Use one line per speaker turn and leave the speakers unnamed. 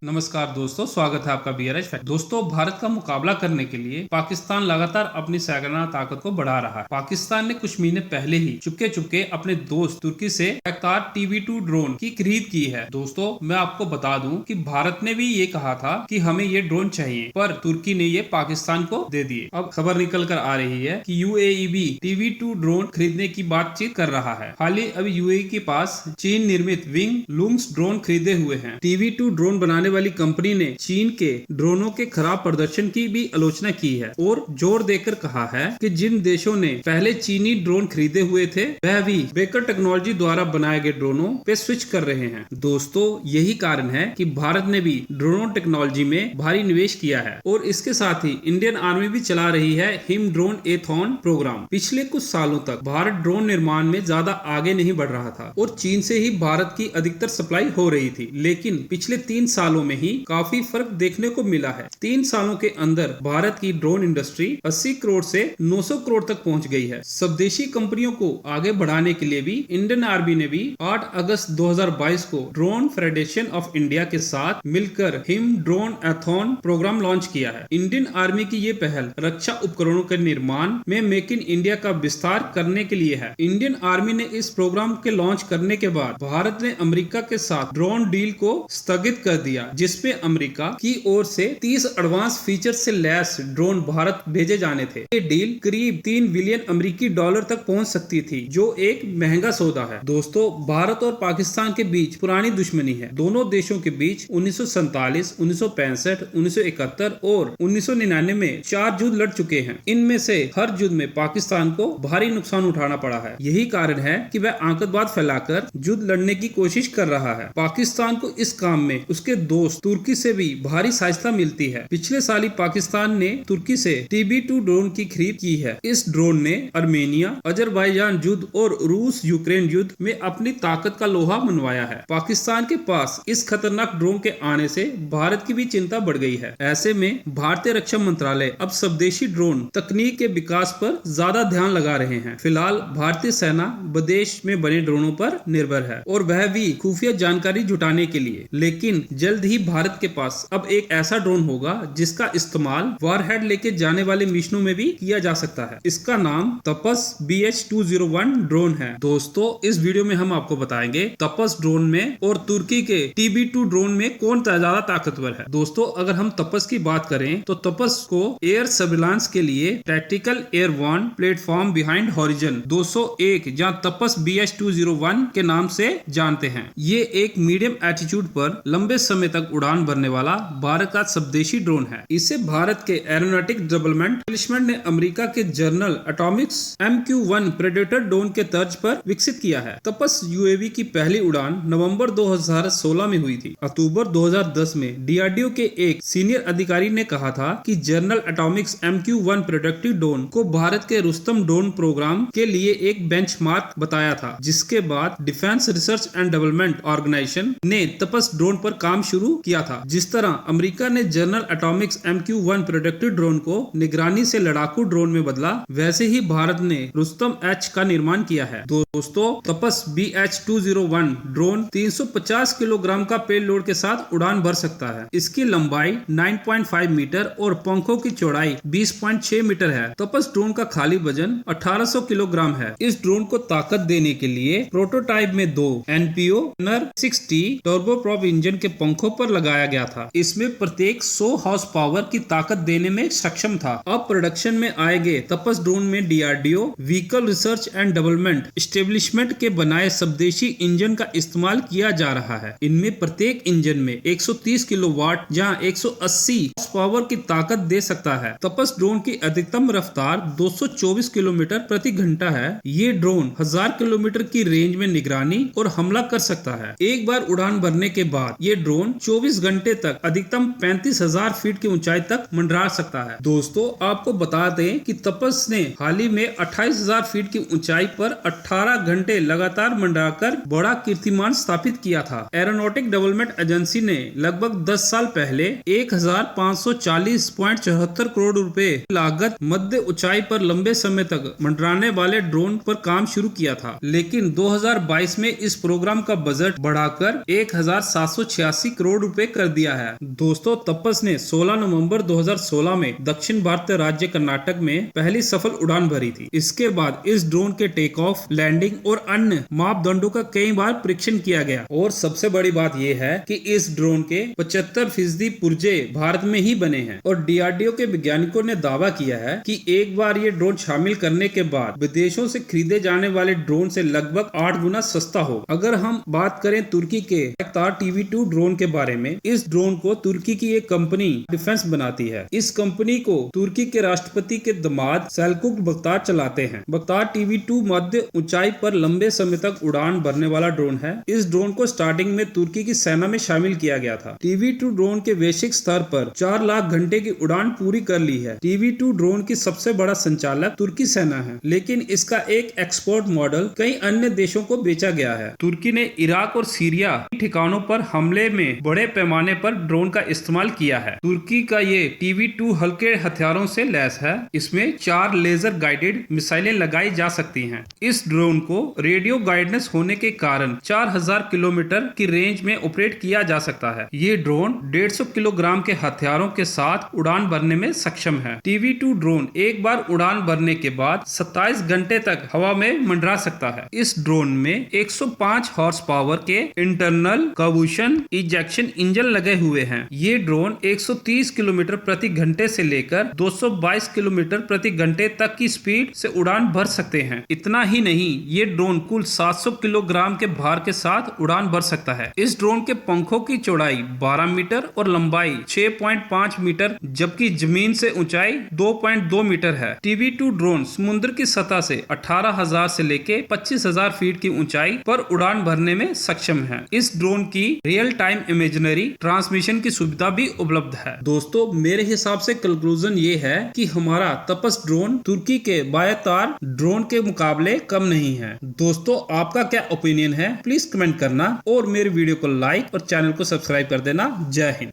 नमस्कार दोस्तों, स्वागत है आपका बीआरएच फैक्ट। दोस्तों, भारत का मुकाबला करने के लिए पाकिस्तान लगातार अपनी सैन्य ताकत को बढ़ा रहा है। पाकिस्तान ने कुछ महीने पहले ही चुपके चुपके अपने दोस्त तुर्की से बैक्टार TB2 ड्रोन की खरीद की है। दोस्तों, मैं आपको बता दूं कि भारत ने भी ये कहा था कि हमें ये ड्रोन चाहिए, पर तुर्की ने ये पाकिस्तान को दे दिए। अब खबर निकल कर आ रही है कि UAE भी TB2 ड्रोन खरीदने की बातचीत कर रहा है। हाल ही अभी UAE के पास चीन निर्मित विंग लूम्स ड्रोन खरीदे हुए हैं। TB2 ड्रोन बनाने वाली कंपनी ने चीन के ड्रोनों के खराब प्रदर्शन की भी आलोचना की है और जोर देकर कहा है कि जिन देशों ने पहले चीनी ड्रोन खरीदे हुए थे वह भी बेकर टेक्नोलॉजी द्वारा बनाए गए ड्रोनों पे स्विच कर रहे हैं। दोस्तों, यही कारण है कि भारत ने भी ड्रोन टेक्नोलॉजी में भारी निवेश किया है और इसके साथ ही इंडियन आर्मी भी चला रही है हिम ड्रोन एथॉन प्रोग्राम। पिछले कुछ सालों तक भारत ड्रोन निर्माण में ज्यादा आगे नहीं बढ़ रहा था और चीन से ही भारत की अधिकतर सप्लाई हो रही थी, लेकिन पिछले 3 सालों में ही काफी फर्क देखने को मिला है। 3 सालों के अंदर भारत की ड्रोन इंडस्ट्री 80 करोड़ से 900 करोड़ तक पहुंच गई है। स्वदेशी कंपनियों को आगे बढ़ाने के लिए भी इंडियन आर्मी ने भी 8 अगस्त 2022 को ड्रोन फेडरेशन ऑफ इंडिया के साथ मिलकर हिम ड्रोन एथॉन प्रोग्राम लॉन्च किया है। इंडियन आर्मी की ये पहल रक्षा उपकरणों के निर्माण में मेक इन इंडिया का विस्तार करने के लिए है। इंडियन आर्मी ने इस प्रोग्राम के लॉन्च करने के बाद भारत ने अमेरिका के साथ ड्रोन डील को स्थगित कर दिया, जिसमें अमेरिका की ओर से 30 एडवांस फीचर से लैस ड्रोन भारत भेजे जाने थे। ये डील करीब 3 बिलियन अमेरिकी डॉलर तक पहुंच सकती थी, जो एक महंगा सौदा है। दोस्तों, भारत और पाकिस्तान के बीच पुरानी दुश्मनी है। दोनों देशों के बीच 1947, 1965, 1971 और 1999 में 4 युद्ध लड़ चुके हैं। इनमें से हर युद्ध में पाकिस्तान को भारी नुकसान उठाना पड़ा है। यही कारण है कि वह आतंकवाद फैलाकर युद्ध लड़ने की कोशिश कर रहा है। पाकिस्तान को इस काम में उसके दोस्त तुर्की से भी भारी सहायता मिलती है। पिछले साल ही पाकिस्तान ने तुर्की से TB2 ड्रोन की खरीद की है। इस ड्रोन ने अर्मेनिया, अजरबैजान युद्ध और रूस यूक्रेन युद्ध में अपनी ताकत का लोहा मनवाया है। पाकिस्तान के पास इस खतरनाक ड्रोन के आने से भारत की भी चिंता बढ़ गई है। ऐसे में भारतीय रक्षा मंत्रालय अब स्वदेशी ड्रोन तकनीक के विकास पर ज्यादा ध्यान लगा रहे हैं। फिलहाल भारतीय सेना विदेश में बने ड्रोनों पर निर्भर है और वह भी खुफिया जानकारी जुटाने के लिए। लेकिन जल्द ही भारत के पास अब एक ऐसा ड्रोन होगा जिसका इस्तेमाल वॉरहेड लेके जाने वाले मिशनों में भी किया जा सकता है। इसका नाम तपस BH-201 ड्रोन है। दोस्तों, इस वीडियो में हम आपको बताएंगे तपस ड्रोन में और तुर्की के TB2 ड्रोन में कौन ज्यादा ताकतवर है। दोस्तों, अगर हम तपस की बात करें तो तपस को एयर सर्विलांस के लिए tactical airborne platform behind horizon 201 या तपस BH-201 के नाम से जानते हैं। ये एक मीडियम एटीट्यूड पर लंबे समय तक उड़ान भरने वाला भारत का स्वदेशी ड्रोन है। इसे भारत के एरोनॉटिक डेवलपमेंट ने अमेरिका के general Atomics MQ-1 predator drone के तर्ज पर विकसित किया है। तपस UAV की पहली उड़ान नवंबर 2016 में हुई थी। अक्टूबर 2010 में DRDO के एक सीनियर अधिकारी ने कहा था कि general Atomics MQ-1 productive drone को भारत के रुस्तम ड्रोन प्रोग्राम के लिए एक बेंचमार्क बताया था, जिसके बाद Defence Research and Development Organisation ने तपस ड्रोन पर काम शुरू किया था। जिस तरह अमेरिका ने general Atomics MQ-1 productive drone को निगरानी से लड़ाकू ड्रोन में बदला, वैसे ही भारत ने रुस्तम H का निर्माण किया है। दोस्तों, तपस BH-201 ड्रोन 350 किलोग्राम का पेलोड के साथ उड़ान भर सकता है। इसकी लंबाई 9.5 मीटर और पंखों की चौड़ाई 20.6 मीटर है। तपस ड्रोन का खाली वजन 1800 किलोग्राम है। इस ड्रोन को ताकत देने के लिए प्रोटोटाइप में 2 NPO 6T टर्बोप्रॉप इंजन के पंखों पर लगाया गया था। इसमें प्रत्येक 100 हॉर्स पावर की ताकत देने में सक्षम था। अब प्रोडक्शन में आए गए तपस ड्रोन में DRDO vehicle research and development establishment के बनाए स्वदेशी इंजन का इस्तेमाल किया जा रहा है। इनमें प्रत्येक इंजन में 130 किलोवाट या 180 हॉर्स पावर की ताकत दे सकता है। तपस ड्रोन की अधिकतम रफ्तार 224 किलोमीटर प्रति घंटा है। ये ड्रोन 1000 किलोमीटर की रेंज में निगरानी और हमला कर सकता है। एक बार उड़ान भरने के बाद ये ड्रोन 24 घंटे तक अधिकतम 35,000 फीट की ऊंचाई तक मंडरा सकता है। दोस्तों, आपको बता दें कि तपस ने हाल ही में 28,000 फीट की ऊंचाई पर 18 घंटे लगातार मंडराकर बड़ा कीर्तिमान स्थापित किया था। एरोनॉटिक डेवलपमेंट एजेंसी ने लगभग 10 साल पहले 1540.74 करोड़ रुपए लागत मध्य ऊंचाई पर लंबे समय तक मंडराने वाले ड्रोन पर काम शुरू किया था, लेकिन 2022 में इस प्रोग्राम का बजट बढ़ाकर 1786 करोड़ करोड़ रुपए कर दिया है। दोस्तों, तपस ने 16 नवंबर 2016 में दक्षिण भारतीय राज्य कर्नाटक में पहली सफल उड़ान भरी थी। इसके बाद इस ड्रोन के टेक ऑफ, लैंडिंग और अन्य मापदंडों का कई बार परीक्षण किया गया और सबसे बड़ी बात यह है कि इस ड्रोन के 75% पुर्जे भारत में ही बने हैं और DRDO के वैज्ञानिकों ने दावा किया है कि एक बार ये ड्रोन शामिल करने के बाद विदेशों से खरीदे जाने वाले ड्रोन से लगभग 8 गुना सस्ता हो। अगर हम बात करें तुर्की के बैरक्तार TB2 ड्रोन के बारे में, इस ड्रोन को तुर्की की एक कंपनी डिफेंस बनाती है। इस कंपनी को तुर्की के राष्ट्रपति के दामाद सेल्कुक बख्तार चलाते हैं। बख्तार TB2 मध्य ऊंचाई पर लंबे समय तक उड़ान भरने वाला ड्रोन है। इस ड्रोन को स्टार्टिंग में तुर्की की सेना में शामिल किया गया था। TB2 ड्रोन के वैश्विक स्तर पर 4 लाख घंटे की उड़ान पूरी कर ली है। TB2 ड्रोन की सबसे बड़ा संचालक तुर्की सेना है, लेकिन इसका एक एक्सपोर्ट मॉडल कई अन्य देशों को बेचा गया है। तुर्की ने इराक और सीरिया ठिकानों पर हमले में बड़े पैमाने पर ड्रोन का इस्तेमाल किया है। तुर्की का ये TB2 हल्के हथियारों से लैस है। इसमें 4 लेजर गाइडेड मिसाइलें लगाई जा सकती हैं। इस ड्रोन को रेडियो गाइडेंस होने के कारण 4000 किलोमीटर की रेंज में ऑपरेट किया जा सकता है। ये ड्रोन 150 किलोग्राम के हथियारों के साथ उड़ान भरने में सक्षम है। TB2 ड्रोन एक बार उड़ान भरने के बाद 27 घंटे तक हवा में मंडरा सकता है। इस ड्रोन में 105 हॉर्स पावर के इंटरनल कंबशन इंजेक्शन इंजन लगे हुए हैं। ये ड्रोन 130 किलोमीटर प्रति घंटे से लेकर 222 किलोमीटर प्रति घंटे तक की स्पीड से उड़ान भर सकते हैं। इतना ही नहीं, ये ड्रोन कुल 700 किलोग्राम के भार के साथ उड़ान भर सकता है। इस ड्रोन के पंखों की चौड़ाई 12 मीटर और लंबाई 6.5 मीटर, जबकि जमीन से ऊंचाई 2.2 मीटर है। TB2 ड्रोन समुद्र की सतह से 18,000 से लेके 25,000 फीट की ऊंचाई पर उड़ान भरने में सक्षम है। इस ड्रोन की रियल टाइम इमेजिनरी ट्रांसमिशन की सुविधा भी उपलब्ध है। दोस्तों, मेरे हिसाब से कंक्लूजन ये है कि हमारा तपस ड्रोन तुर्की के बैरक्तार ड्रोन के मुकाबले कम नहीं है। दोस्तों, आपका क्या ओपिनियन है? प्लीज कमेंट करना और मेरे वीडियो को लाइक और चैनल को सब्सक्राइब कर देना। जय हिंद।